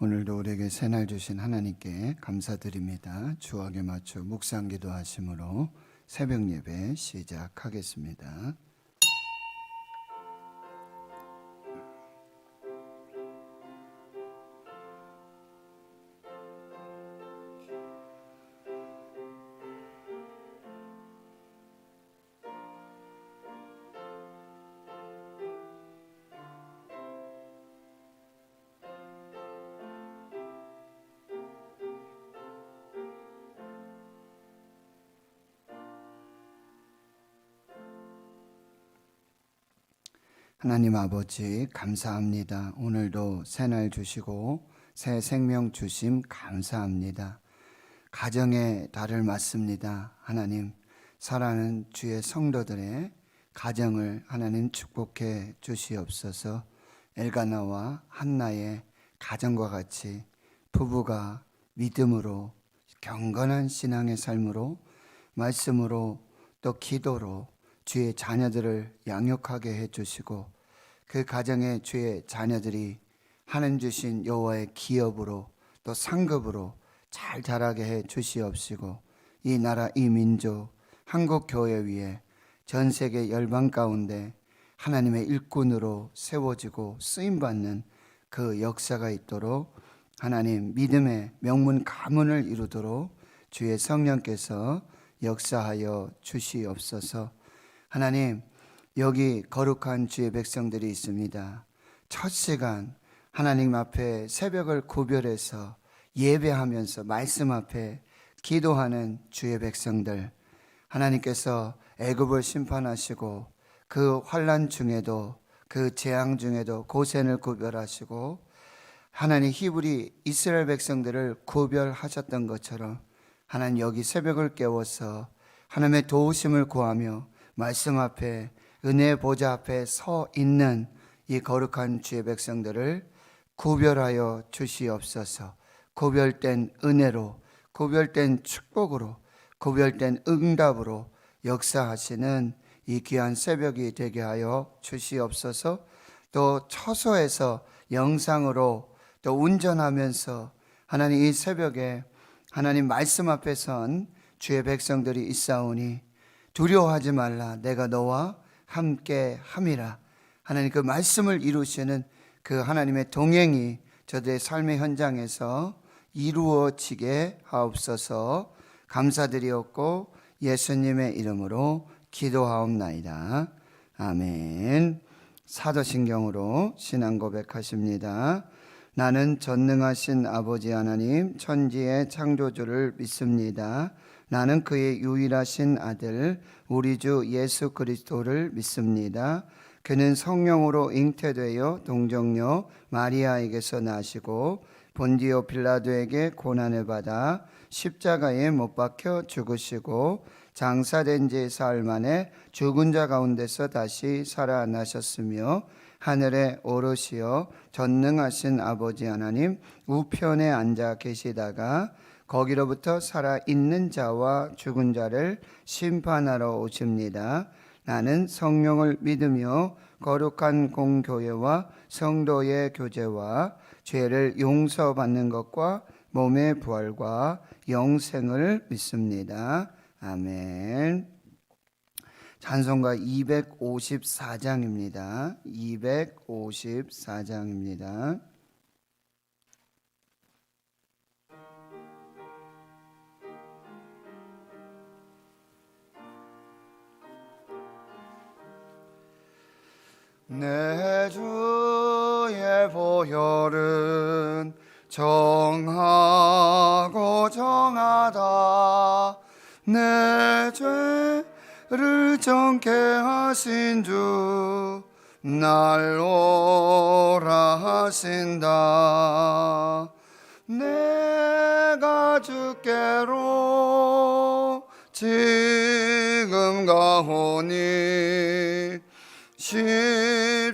오늘도 우리에게 새날 주신 하나님께 감사드립니다. 주악에 맞춰 묵상 기도하심으로 새벽 예배 시작하겠습니다. 하나님 아버지 감사합니다. 오늘도 새날 주시고 새 생명 주심 감사합니다. 가정의 달을 맞습니다. 하나님 사랑하는 주의 성도들의 가정을 하나님 축복해 주시옵소서. 엘가나와 한나의 가정과 같이 부부가 믿음으로 경건한 신앙의 삶으로 말씀으로 또 기도로 주의 자녀들을 양육하게 해주시고 그 가정에 주의 자녀들이 하나님 주신 여호와의 기업으로 또 상급으로 잘 자라게 해 주시옵시고 이 나라 이 민족 한국 교회 위에 전 세계 열방 가운데 하나님의 일꾼으로 세워지고 쓰임받는 그 역사가 있도록 하나님 믿음의 명문 가문을 이루도록 주의 성령께서 역사하여 주시옵소서. 하나님 여기 거룩한 주의 백성들이 있습니다. 첫 시간 하나님 앞에 새벽을 구별해서 예배하면서 말씀 앞에 기도하는 주의 백성들, 하나님께서 애굽을 심판하시고 그 환난 중에도 그 재앙 중에도 고센을 구별하시고 하나님 히브리 이스라엘 백성들을 구별하셨던 것처럼 하나님 여기 새벽을 깨워서 하나님의 도우심을 구하며 말씀 앞에 은혜의 보좌 앞에 서 있는 이 거룩한 주의 백성들을 구별하여 주시옵소서. 구별된 은혜로, 구별된 축복으로, 구별된 응답으로 역사하시는 이 귀한 새벽이 되게 하여 주시옵소서. 또 처소에서 영상으로 또 운전하면서 하나님 이 새벽에 하나님 말씀 앞에 선 주의 백성들이 있사오니 두려워하지 말라, 내가 너와 함께 함이라. 하나님 그 말씀을 이루시는 그 하나님의 동행이 저들의 삶의 현장에서 이루어지게 하옵소서. 감사드리옵고 예수님의 이름으로 기도하옵나이다. 아멘. 사도신경으로 신앙 고백하십니다. 나는 전능하신 아버지 하나님 천지의 창조주를 믿습니다. 나는 그의 유일하신 아들 우리 주 예수 그리스도를 믿습니다. 그는 성령으로 잉태되어 동정녀 마리아에게서 나시고 본디오 빌라도에게 고난을 받아 십자가에 못 박혀 죽으시고 장사된 지 사흘 만에 죽은 자 가운데서 다시 살아나셨으며 하늘에 오르시어 전능하신 아버지 하나님 우편에 앉아 계시다가 거기로부터 살아있는 자와 죽은 자를 심판하러 오십니다. 나는 성령을 믿으며 거룩한 공교회와 성도의 교제와 죄를 용서받는 것과 몸의 부활과 영생을 믿습니다. 아멘. 찬송가 254장입니다. 254장입니다. 내 주의 보혈은 정하고 정하다. 내 죄를 정케 하신 주 날 오라 하신다. 내가 주께로 지금 가오니 십자가의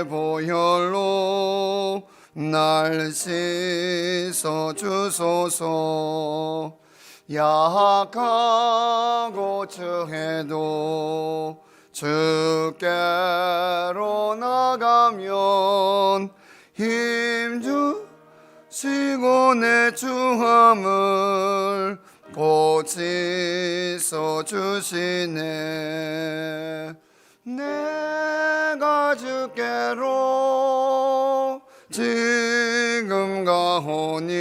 보혈로 날 씻어 주소서. 약하고 처해도 주께로 나가면 힘주시는 시고 내 주함을 고치소 주시네. 내가 주께로 지금 가오니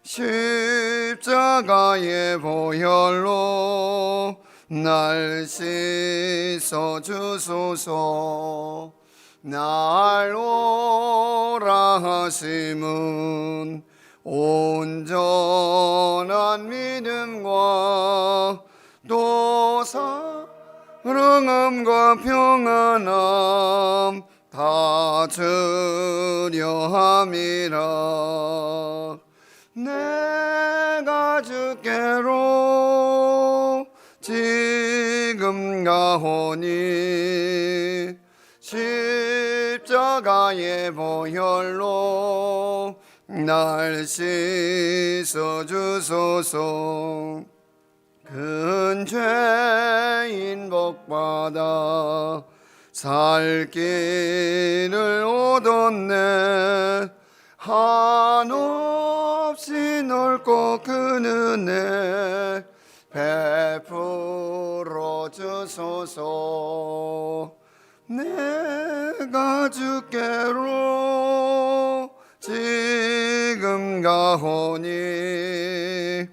십자가의 보혈로 날 씻어 주소서. 날 오라 하심은 온전한 믿음과 또 사랑함과 평안함 다 주려 함이라. 내가 주께로 지금 가오니 십자가의 보혈로 날 씻어 주소서. 큰 죄인 복받아 살 길을 얻었네. 한없이 넓고 큰 은혜 베풀어 주소서. 내가 주께로 지금 가오니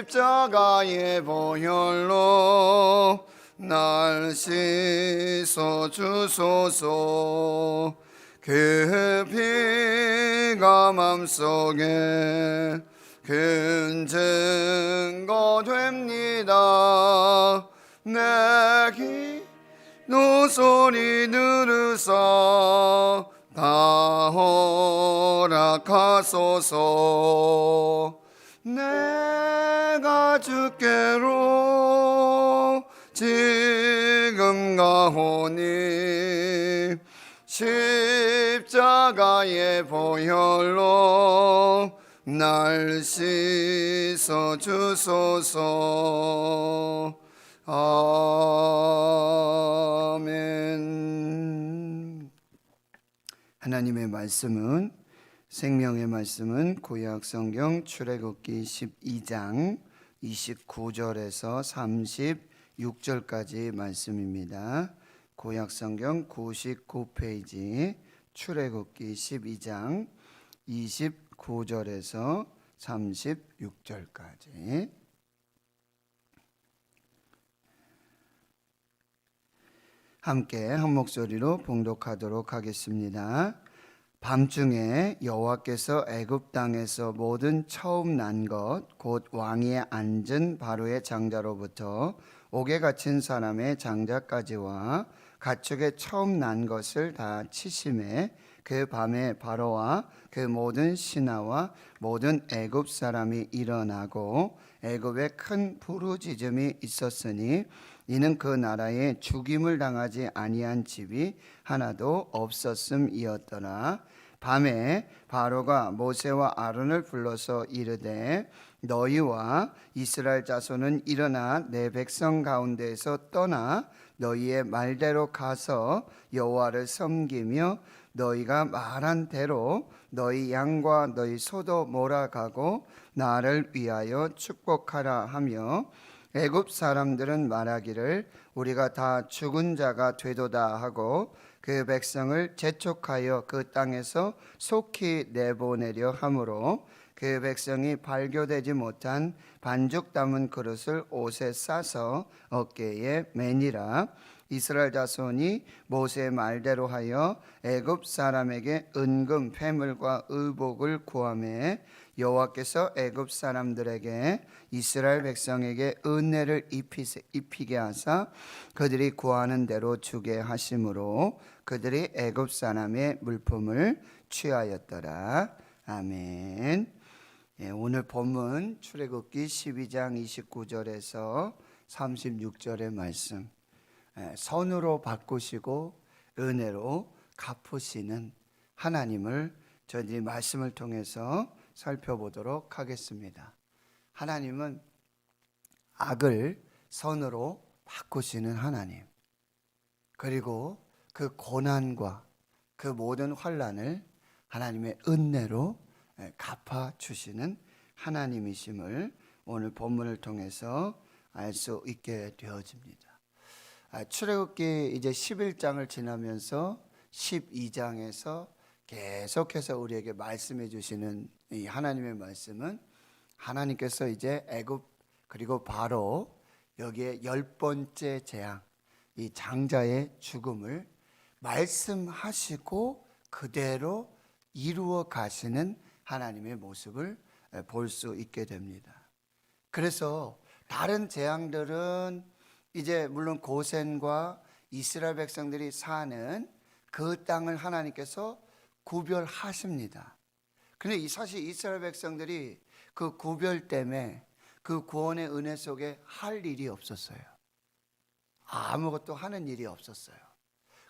십자가의 보혈로 날 씻어 주소서. 그 피가 맘속에 큰 증거 됩니다. 내 기도 소리 들으사 다 허락하소서. 내가 주께로 지금 가오니 십자가의 보혈로 날 씻어 주소서. 아멘. 하나님의 말씀은, 생명의 말씀은 구약 성경 출애굽기 12장 29절에서 36절까지 말씀입니다. 구약 성경 99페이지 출애굽기 12장 29절에서 36절까지. 함께 한 목소리로 봉독하도록 하겠습니다. 밤중에 여호와께서 애굽 땅에서 모든 처음 난 것 곧 왕위에 앉은 바로의 장자로부터 옥에 갇힌 사람의 장자까지와 가축의 처음 난 것을 다 치심에 그 밤에 바로와 그 모든 신하와 모든 애굽 사람이 일어나고 애굽에 큰 부르짖음이 있었으니 이는 그 나라에 죽임을 당하지 아니한 집이 하나도 없었음이었더라. 밤에 바로가 모세와 아론을 불러서 이르되 너희와 이스라엘 자손은 일어나 내 백성 가운데에서 떠나 너희의 말대로 가서 여호와를 섬기며 너희가 말한 대로 너희 양과 너희 소도 몰아가고 나를 위하여 축복하라 하며 애굽 사람들은 말하기를 우리가 다 죽은 자가 되도다 하고 그 백성을 재촉하여 그 땅에서 속히 내보내려 하므로 그 백성이 발교되지 못한 반죽 담은 그릇을 옷에 싸서 어깨에 매니라. 이스라엘 자손이 모세의 말대로 하여 애굽 사람에게 은금 패물과 의복을 구하매 여호와께서 애굽 사람들에게 이스라엘 백성에게 은혜를 입히게 하사 그들이 구하는 대로 주게 하심으로 그들이 애굽 사람의 물품을 취하였더라. 아멘. 오늘 본문 출애굽기 12장 29절에서 36절의 말씀, 선으로 바꾸시고 은혜로 갚으시는 하나님을 저희들이 말씀을 통해서 살펴보도록 하겠습니다. 하나님은 악을 선으로 바꾸시는 하나님, 그리고 그 고난과 그 모든 환난을 하나님의 은혜로 갚아주시는 하나님이심을 오늘 본문을 통해서 알 수 있게 되어집니다. 출애굽기 이제 11장을 지나면서 12장에서 계속해서 우리에게 말씀해 주시는 이 하나님의 말씀은 하나님께서 이제 애굽 그리고 바로 여기에 10번째 재앙, 이 장자의 죽음을 말씀하시고 그대로 이루어 가시는 하나님의 모습을 볼 수 있게 됩니다. 그래서 다른 재앙들은 이제 물론 고센과 이스라엘 백성들이 사는 그 땅을 하나님께서 구별하십니다. 그런데 사실 이스라엘 백성들이 그 구별 때문에 그 구원의 은혜 속에 할 일이 없었어요. 아무것도 하는 일이 없었어요.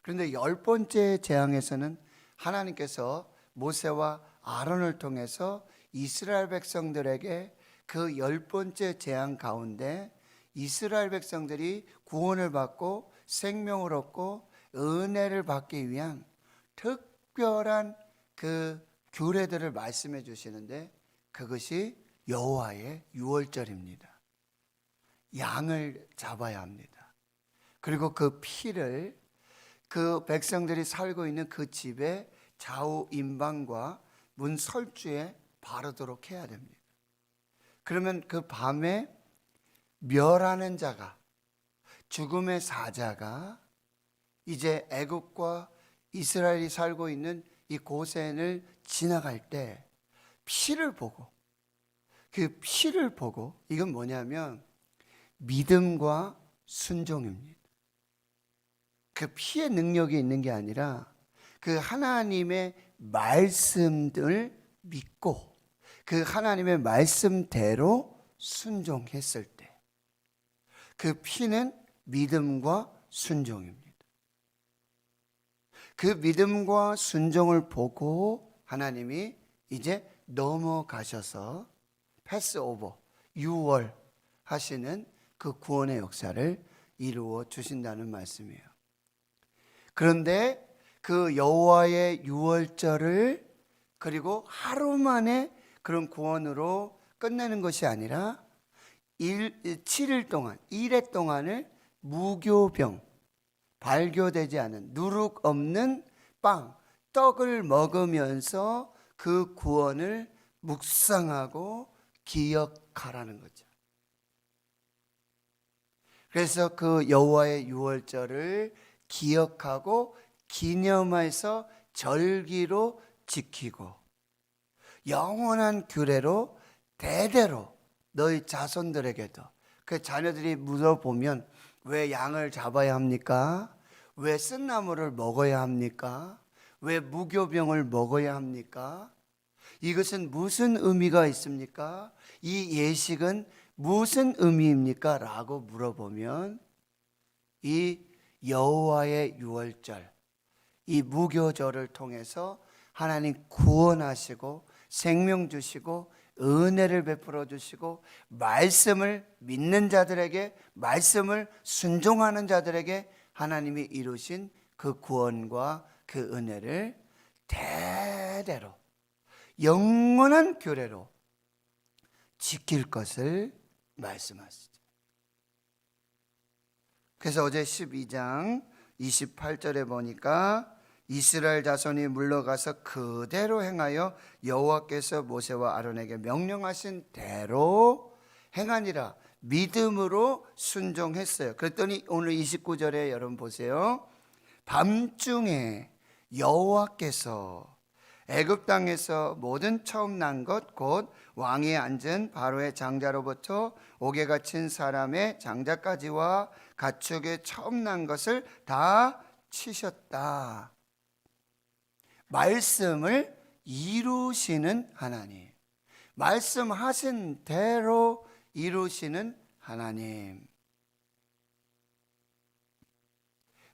그런데 10번째 재앙에서는 하나님께서 모세와 아론을 통해서 이스라엘 백성들에게 그 10번째 재앙 가운데 이스라엘 백성들이 구원을 받고 생명을 얻고 은혜를 받기 위한 특별한 그 규례들을 말씀해 주시는데 그것이 여호와의 유월절입니다. 양을 잡아야 합니다. 그리고 그 피를 그 백성들이 살고 있는 그 집의 좌우 임방과 문 설주에 바르도록 해야 됩니다. 그러면 그 밤에 멸하는 자가, 죽음의 사자가 이제 애굽과 이스라엘이 살고 있는 이 고센을 지나갈 때 피를 보고, 그 피를 보고, 이건 뭐냐면 믿음과 순종입니다. 그 피의 능력이 있는 게 아니라 그 하나님의 말씀을 믿고 그 하나님의 말씀대로 순종했을 때 그 피는 믿음과 순종입니다. 그 믿음과 순종을 보고 하나님이 이제 넘어가셔서 패스오버, 유월 하시는 그 구원의 역사를 이루어 주신다는 말씀이에요. 그런데 그 여호와의 유월절을 그리고 하루 만에 그런 구원으로 끝내는 것이 아니라 7일 동안, 1회 동안을 무교병, 발교되지 않은 누룩 없는 빵, 떡을 먹으면서 그 구원을 묵상하고 기억하라는 거죠. 그래서 그 여호와의 유월절을 기억하고 기념해서 절기로 지키고 영원한 규례로 대대로 너희 자손들에게도, 그 자녀들이 물어보면 왜 양을 잡아야 합니까? 왜 쓴나물을 먹어야 합니까? 왜 무교병을 먹어야 합니까? 이것은 무슨 의미가 있습니까? 이 예식은 무슨 의미입니까? 라고 물어보면 이 여호와의 유월절, 이 무교절을 통해서 하나님 구원하시고 생명 주시고 은혜를 베풀어 주시고 말씀을 믿는 자들에게, 말씀을 순종하는 자들에게 하나님이 이루신 그 구원과 그 은혜를 대대로 영원한 규례로 지킬 것을 말씀하시죠. 그래서 어제 12장 28절에 보니까 이스라엘 자손이 물러가서 그대로 행하여 여호와께서 모세와 아론에게 명령하신 대로 행하니라. 믿음으로 순종했어요. 그랬더니 오늘 29절에 여러분 보세요. 밤중에 여호와께서 애굽 땅에서 모든 처음 난 것 곧 왕위에 앉은 바로의 장자로부터 옥에 갇힌 사람의 장자까지와 가축의 처음 난 것을 다 치셨다. 말씀을 이루시는 하나님, 말씀하신 대로 이루시는 하나님.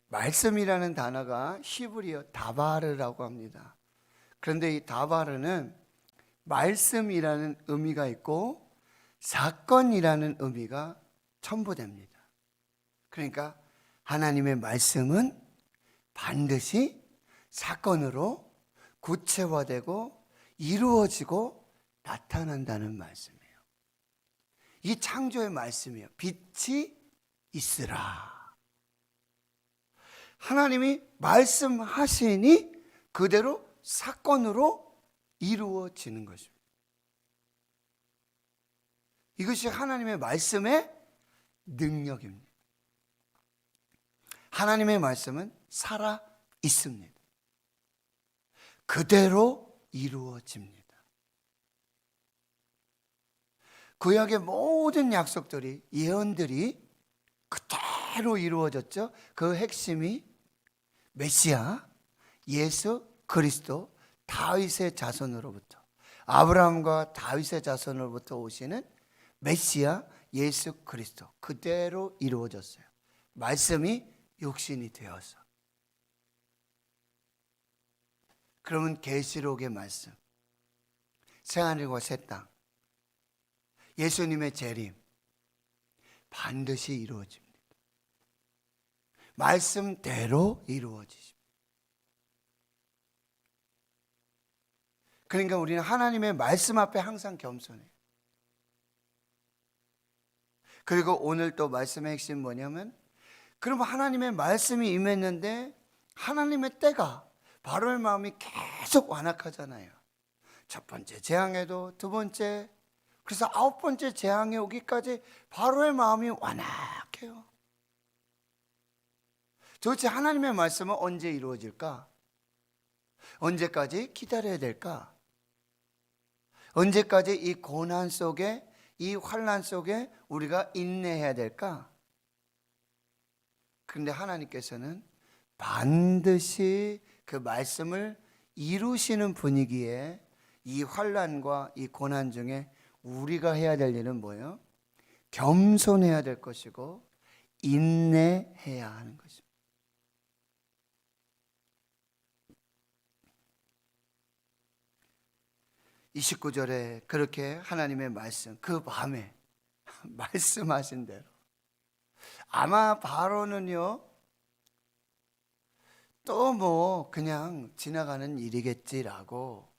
말씀이라는 단어가 히브리어 다바르라고 합니다. 그런데 이 다바르는 말씀이라는 의미가 있고 사건이라는 의미가 첨부됩니다. 그러니까 하나님의 말씀은 반드시 사건으로 구체화되고 이루어지고 나타난다는 말씀이에요. 이 창조의 말씀이에요. 빛이 있으라. 하나님이 말씀하시니 그대로 사건으로 이루어지는 것입니다. 이것이 하나님의 말씀의 능력입니다. 하나님의 말씀은 살아 있습니다. 그대로 이루어집니다. 구약의 모든 약속들이, 예언들이 그대로 이루어졌죠. 그 핵심이 메시아, 예수 그리스도, 다윗의 자손으로부터, 아브라함과 다윗의 자손으로부터 오시는 메시아, 예수 그리스도 그대로 이루어졌어요. 말씀이 육신이 되어서. 그러면 계시록의 말씀, 새하늘과 새 땅, 예수님의 재림 반드시 이루어집니다. 말씀대로 이루어지십니다. 그러니까 우리는 하나님의 말씀 앞에 항상 겸손해요. 그리고 오늘 또 말씀의 핵심 뭐냐면, 그럼 하나님의 말씀이 임했는데 하나님의 때가, 바로의 마음이 계속 완악하잖아요. 첫 번째 재앙에도, 두 번째, 그래서 9번째 재앙에 오기까지 바로의 마음이 완악해요. 도대체 하나님의 말씀은 언제 이루어질까? 언제까지 기다려야 될까? 언제까지 이 고난 속에, 이 환난 속에 우리가 인내해야 될까? 그런데 하나님께서는 반드시 그 말씀을 이루시는 분이기에 이 환난과 이 고난 중에 우리가 해야 될 일은 뭐예요? 겸손해야 될 것이고 인내해야 하는 것입니다. 이 19절에 그렇게 하나님의 말씀, 그 밤에 말씀하신 대로, 아마 바로는요, 또 뭐 그냥 지나가는 일이겠지라고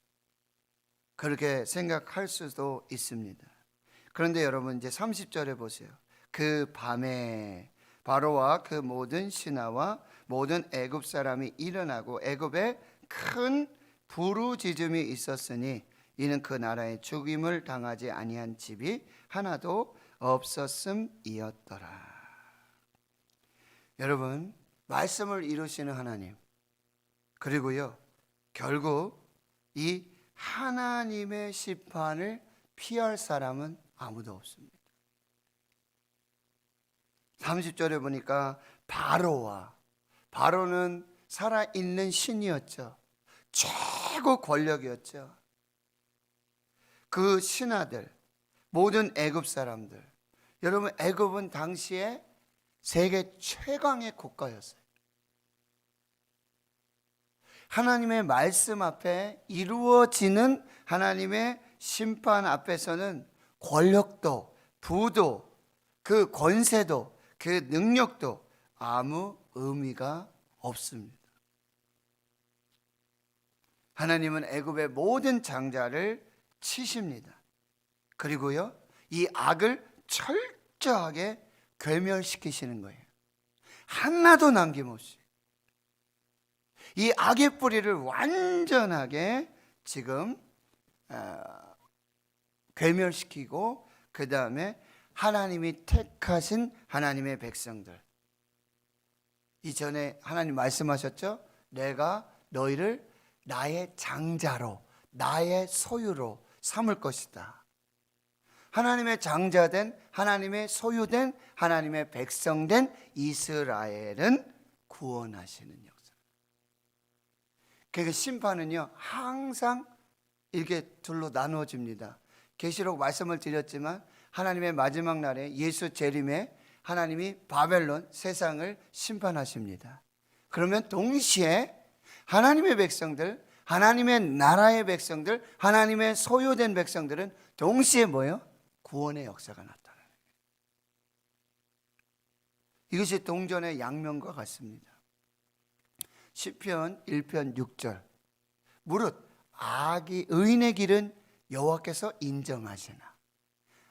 그렇게 생각할 수도 있습니다. 그런데 여러분 이제 30절에 보세요. 그 밤에 바로와 그 모든 신하와 모든 애굽 사람이 일어나고 애굽에 큰 부르짖음이 있었으니 이는 그 나라에 죽임을 당하지 아니한 집이 하나도 없었음이었더라. 여러분, 말씀을 이루시는 하나님, 그리고요 결국 이 하나님의 심판을 피할 사람은 아무도 없습니다. 30절에 보니까 바로는 살아있는 신이었죠. 최고 권력이었죠. 그 신하들, 모든 애굽 사람들, 여러분 애굽은 당시에 세계 최강의 국가였어요. 하나님의 말씀 앞에 이루어지는 하나님의 심판 앞에서는 권력도, 부도, 그 권세도, 그 능력도 아무 의미가 없습니다. 하나님은 애굽의 모든 장자를 치십니다. 그리고요, 이 악을 철저하게 괴멸시키시는 거예요. 하나도 남김없이. 이 악의 뿌리를 완전하게 지금 괴멸시키고, 그 다음에 하나님이 택하신 하나님의 백성들, 이전에 하나님 말씀하셨죠? 내가 너희를 나의 장자로, 나의 소유로 삼을 것이다. 하나님의 장자된, 하나님의 소유된, 하나님의 백성된 이스라엘은 구원하시는 역사. 그러니까 심판은요 항상 이렇게 둘로 나누어집니다. 계시록 말씀을 드렸지만 하나님의 마지막 날에 예수 재림에 하나님이 바벨론 세상을 심판하십니다. 그러면 동시에 하나님의 백성들, 하나님의 나라의 백성들, 하나님의 소유된 백성들은 동시에 뭐예요? 구원의 역사가 나타나요. 이것이 동전의 양면과 같습니다. 시편 1편 6절, 무릇 의인의 길은 여호와께서 인정하시나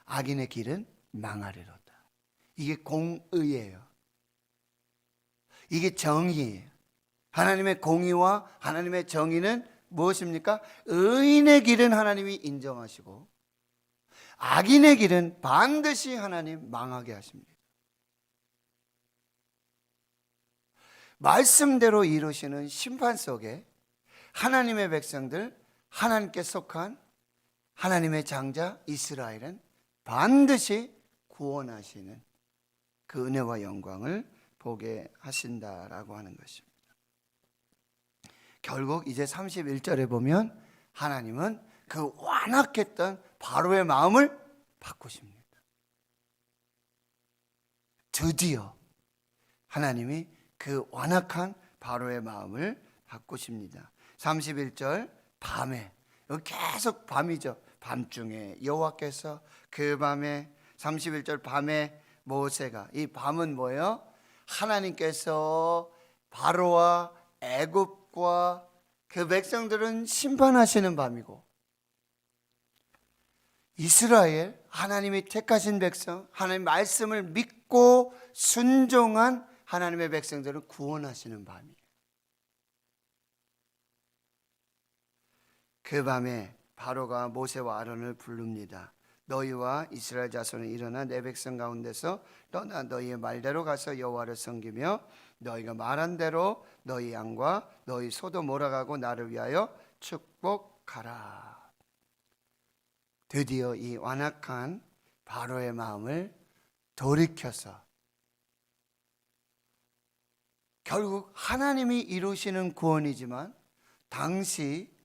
악인의 길은 망하리로다. 이게 공의예요. 이게 정의예요. 하나님의 공의와 하나님의 정의는 무엇입니까? 의인의 길은 하나님이 인정하시고 악인의 길은 반드시 하나님 망하게 하십니다. 말씀대로 이루시는 심판 속에 하나님의 백성들, 하나님께 속한 하나님의 장자 이스라엘은 반드시 구원하시는 그 은혜와 영광을 보게 하신다라고 하는 것입니다. 결국 이제 31절에 보면 하나님은 그 완악했던 바로의 마음을 바꾸십니다. 드디어 하나님이 그 완악한 바로의 마음을 바꾸십니다. 31절 밤에, 여기 계속 밤이죠. 밤중에 여호와께서 그 밤에, 31절 밤에 모세가, 이 밤은 뭐예요? 하나님께서 바로와 애굽과 그 백성들은 심판하시는 밤이고, 이스라엘 하나님이 택하신 백성, 하나님 말씀을 믿고 순종한 하나님의 백성들은 구원하시는 밤이에요. 그 밤에 바로가 모세와 아론을 부릅니다. 너희와 이스라엘 자손은 일어나 내 백성 가운데서 떠나 너희의 말대로 가서 여호와를 섬기며 너희가 말한 대로 너희 양과 너희 소도 몰아가고 나를 위하여 축복하라. 드디어 이 완악한 바로의 마음을 돌이켜서 결국 하나님이 이루시는 구원이지만 당시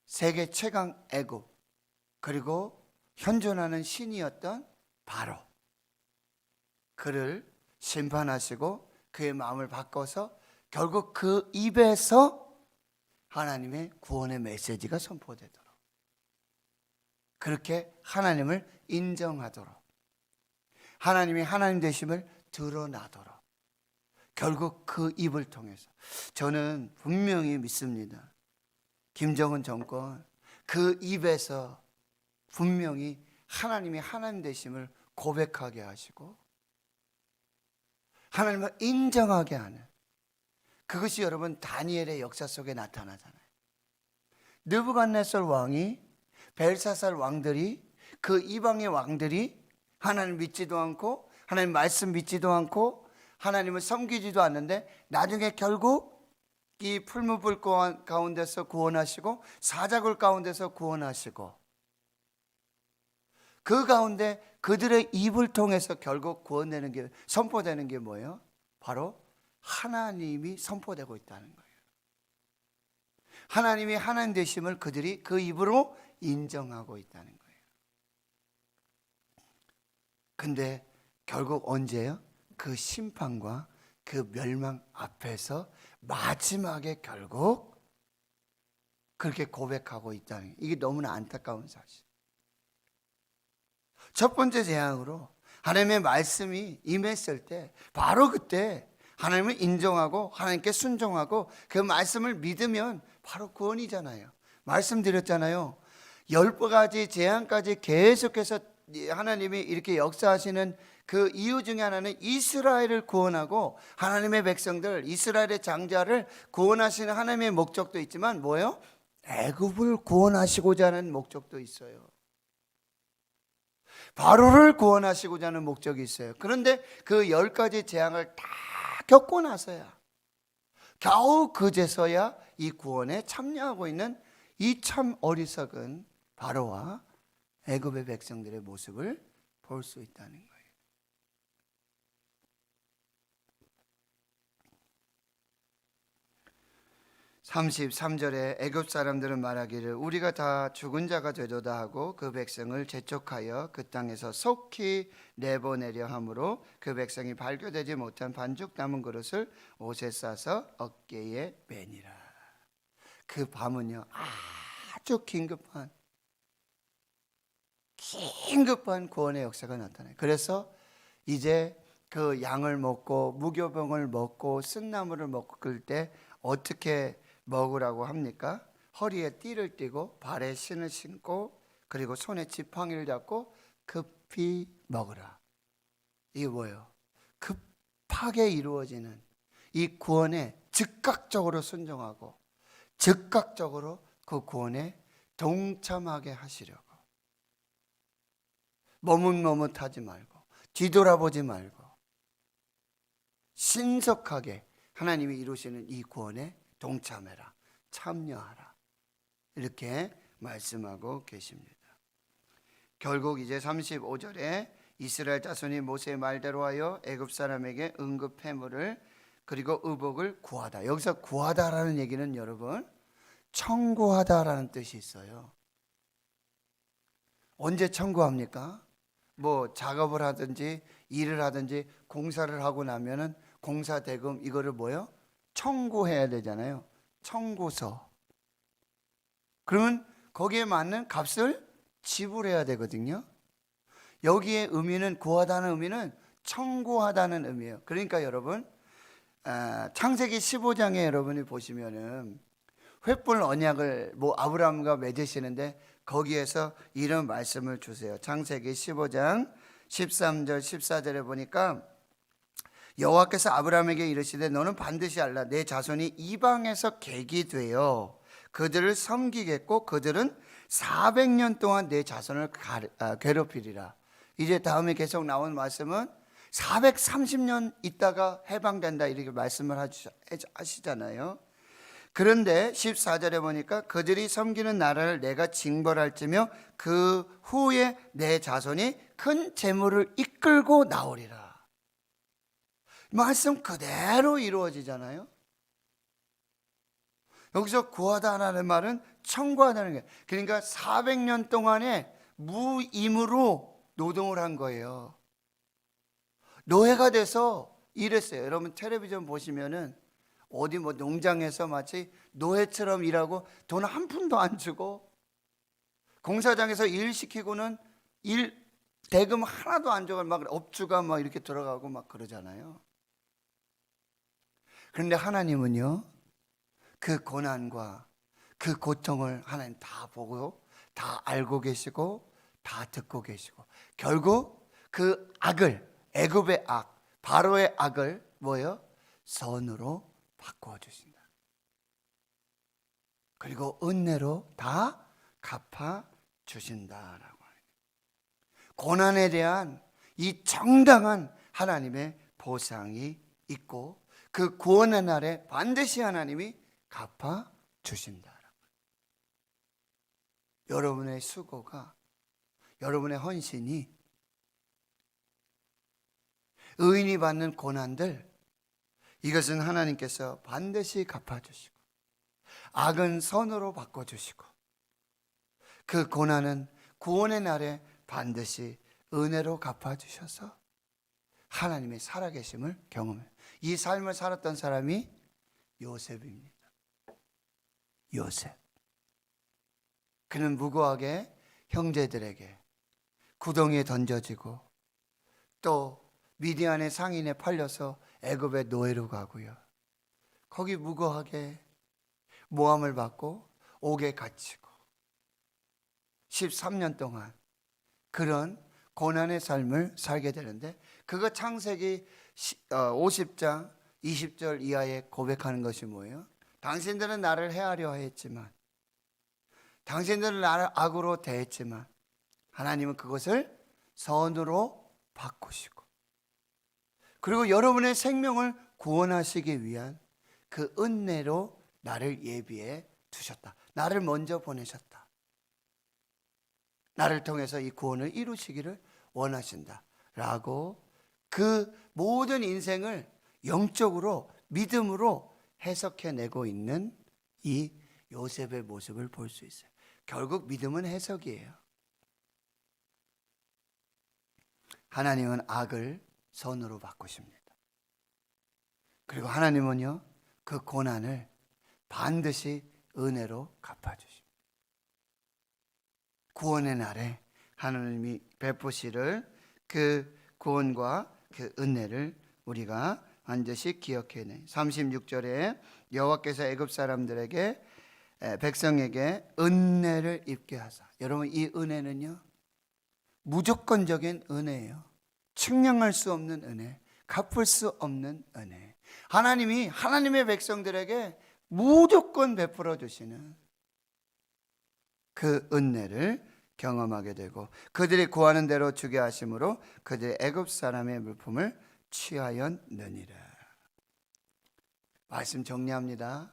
세계 최강 애굽 그리고 현존하는 신이었던 바로, 그를 심판하시고 그의 마음을 바꿔서 결국 그 입에서 하나님의 구원의 메시지가 선포되도록, 그렇게 하나님을 인정하도록, 하나님이 하나님 되심을 드러나도록, 결국 그 입을 통해서, 저는 분명히 믿습니다. 김정은 정권 그 입에서 분명히 하나님이 하나님 되심을 고백하게 하시고 하나님을 인정하게 하는, 그것이 여러분 다니엘의 역사 속에 나타나잖아요. 느부갓네살 왕이, 벨사살 왕들이, 그 이방의 왕들이 하나님 믿지도 않고 하나님 말씀 믿지도 않고 하나님을 섬기지도 않는데 나중에 결국 이 풀무불 가운데서 구원하시고 사자굴 가운데서 구원하시고 그 가운데 그들의 입을 통해서 결국 구원되는 게, 선포되는 게 뭐예요? 바로 하나님이 선포되고 있다는 거예요. 하나님이 하나님 되심을 그들이 그 입으로 인정하고 있다는 거예요. 근데 결국 언제요? 그 심판과 그 멸망 앞에서 마지막에 결국 그렇게 고백하고 있다는 게, 이게 너무나 안타까운 사실. 첫 번째 재앙으로 하나님의 말씀이 임했을 때 바로 그때 하나님을 인정하고 하나님께 순종하고 그 말씀을 믿으면 바로 구원이잖아요. 말씀드렸잖아요. 10가지 재앙까지 계속해서 하나님이 이렇게 역사하시는 그 이유 중에 하나는 이스라엘을 구원하고 하나님의 백성들, 이스라엘의 장자를 구원하시는 하나님의 목적도 있지만 뭐예요? 애굽을 구원하시고자 하는 목적도 있어요. 바로를 구원하시고자 하는 목적이 있어요. 그런데 그 10가지 재앙을 다 겪고 나서야 겨우 그제서야 이 구원에 참여하고 있는 이 참 어리석은 바로와 애굽의 백성들의 모습을 볼 수 있다는 거예요. 33절에 애굽 사람들은 말하기를 우리가 다 죽은 자가 되도다 하고 그 백성을 재촉하여 그 땅에서 속히 내보내려 함으로 그 백성이 발교되지 못한 반죽 남은 그릇을 옷에 싸서 어깨에 매니라. 그 밤은요 아주 긴급한 구원의 역사가 나타나요. 그래서 이제 그 양을 먹고 무교병을 먹고 쓴나물을 먹을 때 어떻게 먹으라고 합니까? 허리에 띠를 띠고 발에 신을 신고 그리고 손에 지팡이를 잡고 급히 먹으라. 이게 뭐예요? 급하게 이루어지는 이 구원에 즉각적으로 순종하고 즉각적으로 그 구원에 동참하게 하시려고. 머뭇머뭇하지 말고 뒤돌아보지 말고 신속하게 하나님이 이루시는 이 구원에 동참해라, 참여하라, 이렇게 말씀하고 계십니다. 결국 이제 35절에 이스라엘 자손이 모세의 말대로 하여 애굽 사람에게 응급 회물을 그리고 의복을 구하다. 여기서 구하다라는 얘기는 여러분 청구하다라는 뜻이 있어요. 언제 청구합니까? 뭐 작업을 하든지 일을 하든지 공사를 하고 나면은 공사 대금 이거를 뭐요? 청구해야 되잖아요. 청구서. 그러면 거기에 맞는 값을 지불해야 되거든요. 여기에 의미는 구하다는 의미는 청구하다는 의미예요. 그러니까 여러분 창세기 15장에 여러분이 보시면은 횃불 언약을 뭐 아브라함과 맺으시는데 거기에서 이런 말씀을 주세요. 창세기 15장 13절 14절에 보니까 여호와께서 아브라함에게 이르시되 너는 반드시 알라 내 자손이 이방에서 객이 되어 그들을 섬기겠고 그들은 400년 동안 내 자손을 괴롭히리라. 이제 다음에 계속 나온 말씀은 430년 있다가 해방된다 이렇게 말씀을 하시잖아요. 그런데 14절에 보니까 그들이 섬기는 나라를 내가 징벌할지며 그 후에 내 자손이 큰 재물을 이끌고 나오리라. 말씀 그대로 이루어지잖아요. 여기서 구하다라는 말은 청구하다는 거예요. 그러니까 400년 동안에 무임으로 노동을 한 거예요. 노예가 돼서 일했어요. 여러분 텔레비전 보시면은 어디 뭐 농장에서 마치 노예처럼 일하고 돈 한 푼도 안 주고 공사장에서 일 시키고는 일 대금 하나도 안 줘가 막 업주가 막 이렇게 들어가고 막 그러잖아요. 그런데 하나님은요 그 고난과 그 고통을 하나님 다 보고 다 알고 계시고 다 듣고 계시고 결국 그 악을 애굽의 악 바로의 악을 뭐예요? 선으로 바꾸어 주신다. 그리고 은혜로 다 갚아 주신다라고 하는 고난에 대한 이 정당한 하나님의 보상이 있고 그 구원의 날에 반드시 하나님이 갚아 주신다. 여러분의 수고가 여러분의 헌신이 의인이 받는 고난들 이것은 하나님께서 반드시 갚아주시고 악은 선으로 바꿔주시고 그 고난은 구원의 날에 반드시 은혜로 갚아주셔서 하나님의 살아계심을 경험해요. 이 삶을 살았던 사람이 요셉입니다. 요셉. 그는 무고하게 형제들에게 구덩이에 던져지고 또 미디안의 상인에 팔려서 애굽의 노예로 가고요. 거기 무고하게 모함을 받고 옥에 갇히고 13년 동안 그런 고난의 삶을 살게 되는데 그거 창세기 50장 20절 이하에 고백하는 것이 뭐예요? 당신들은 나를 해하려 했지만 당신들은 나를 악으로 대했지만 하나님은 그것을 선으로 바꾸시고 그리고 여러분의 생명을 구원하시기 위한 그 은혜로 나를 예비해 두셨다. 나를 먼저 보내셨다. 나를 통해서 이 구원을 이루시기를 원하신다 라고 그 모든 인생을 영적으로 믿음으로 해석해내고 있는 이 요셉의 모습을 볼 수 있어요. 결국 믿음은 해석이에요. 하나님은 악을 선으로 바꾸십니다. 그리고 하나님은요 그 고난을 반드시 은혜로 갚아주십니다. 구원의 날에 하나님이 베푸시를 그 구원과 그 은혜를 우리가 반드시 기억해내. 36절에 여호와께서 애굽 사람들에게 백성에게 은혜를 입게 하사. 여러분, 이 은혜는요, 무조건적인 은혜예요. 측량할 수 없는 은혜, 갚을 수 없는 은혜. 하나님이 하나님의 백성들에게 무조건 베풀어 주시는 그 은혜를 경험하게 되고, 그들이 구하는 대로 주게 하심으로 그들이 애굽 사람의 물품을 취하였느니라. 말씀 정리합니다.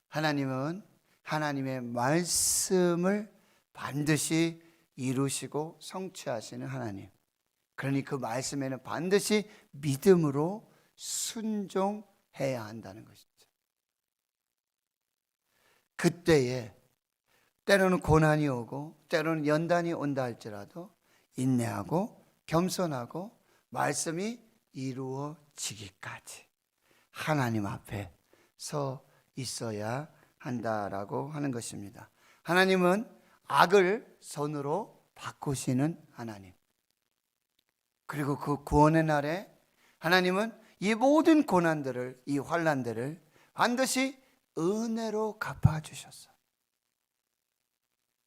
하나님은 하나님의 말씀을 반드시 이루시고 성취하시는 하나님. 그러니 그 말씀에는 반드시 믿음으로 순종해야 한다는 것이죠. 그때에 때로는 고난이 오고 때로는 연단이 온다 할지라도 인내하고 겸손하고 말씀이 이루어지기까지 하나님 앞에 서 있어야 한다라고 하는 것입니다. 하나님은 악을 선으로 바꾸시는 하나님. 그리고 그 구원의 날에 하나님은 이 모든 고난들을, 이 환난들을 반드시 은혜로 갚아주셨어요.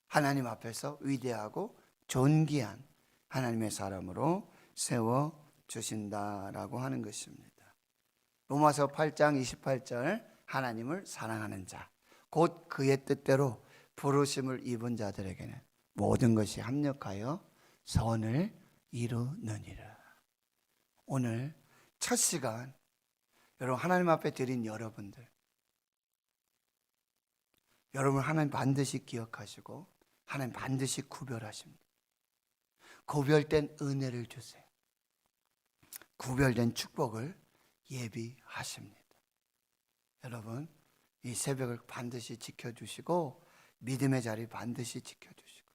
하나님 앞에서 위대하고 존귀한 하나님의 사람으로 세워주신다라고 하는 것입니다. 로마서 8장 28절, 하나님을 사랑하는 자, 곧 그의 뜻대로 부르심을 입은 자들에게는 모든 것이 합력하여 선을 이루느니라. 오늘 첫 시간, 여러분 하나님 앞에 드린 여러분들, 여러분 하나님 반드시 기억하시고 하나님 반드시 구별하십니다. 구별된 은혜를 주세요. 구별된 축복을 예비하십니다. 여러분 이 새벽을 반드시 지켜주시고 믿음의 자리 반드시 지켜주시고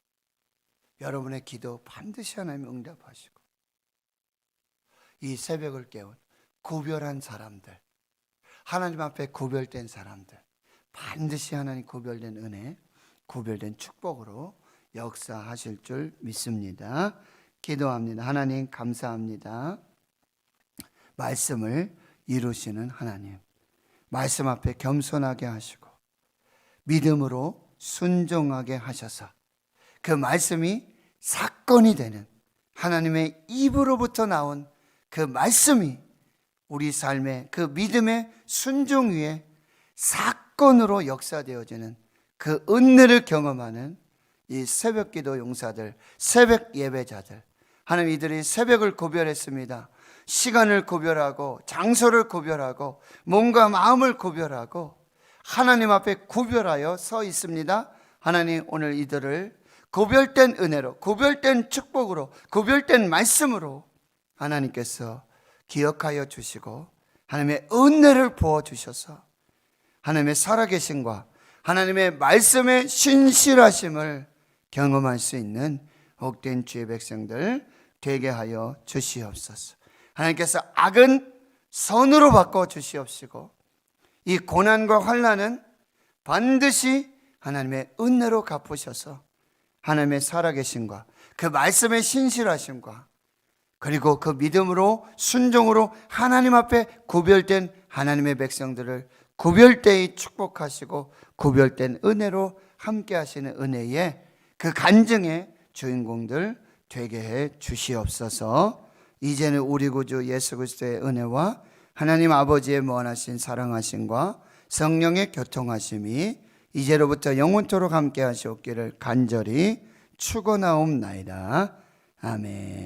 여러분의 기도 반드시 하나님 응답하시고 이 새벽을 깨운 구별한 사람들, 하나님 앞에 구별된 사람들 반드시 하나님 구별된 은혜, 구별된 축복으로 역사하실 줄 믿습니다. 기도합니다. 하나님 감사합니다. 말씀을 이루시는 하나님, 말씀 앞에 겸손하게 하시고 믿음으로 순종하게 하셔서 그 말씀이 사건이 되는, 하나님의 입으로부터 나온 그 말씀이 우리 삶의 그 믿음의 순종 위에 사건으로 역사되어지는 그 은혜를 경험하는 이 새벽기도 용사들, 새벽 예배자들, 하나님 이들이 새벽을 구별했습니다. 시간을 구별하고 장소를 구별하고 몸과 마음을 구별하고 하나님 앞에 구별하여 서 있습니다. 하나님 오늘 이들을 구별된 은혜로, 구별된 축복으로, 구별된 말씀으로 하나님께서 기억하여 주시고 하나님의 은혜를 부어주셔서 하나님의 살아계심과 하나님의 말씀의 신실하심을 경험할 수 있는 복된 주의 백성들 되게 하여 주시옵소서. 하나님께서 악은 선으로 바꿔 주시옵시고 이 고난과 환난은 반드시 하나님의 은혜로 갚으셔서 하나님의 살아계심과 그 말씀의 신실하심과 그리고 그 믿음으로 순종으로 하나님 앞에 구별된 하나님의 백성들을 구별되이 축복하시고 구별된 은혜로 함께 하시는 은혜의 그 간증의 주인공들 되게 해 주시옵소서. 이제는 우리 구주 예수 그리스도의 은혜와 하나님 아버지의 무한하신 사랑하심과 성령의 교통하심이 이제로부터 영원토록 함께 하시옵기를 간절히 축원하옵나이다. 아멘.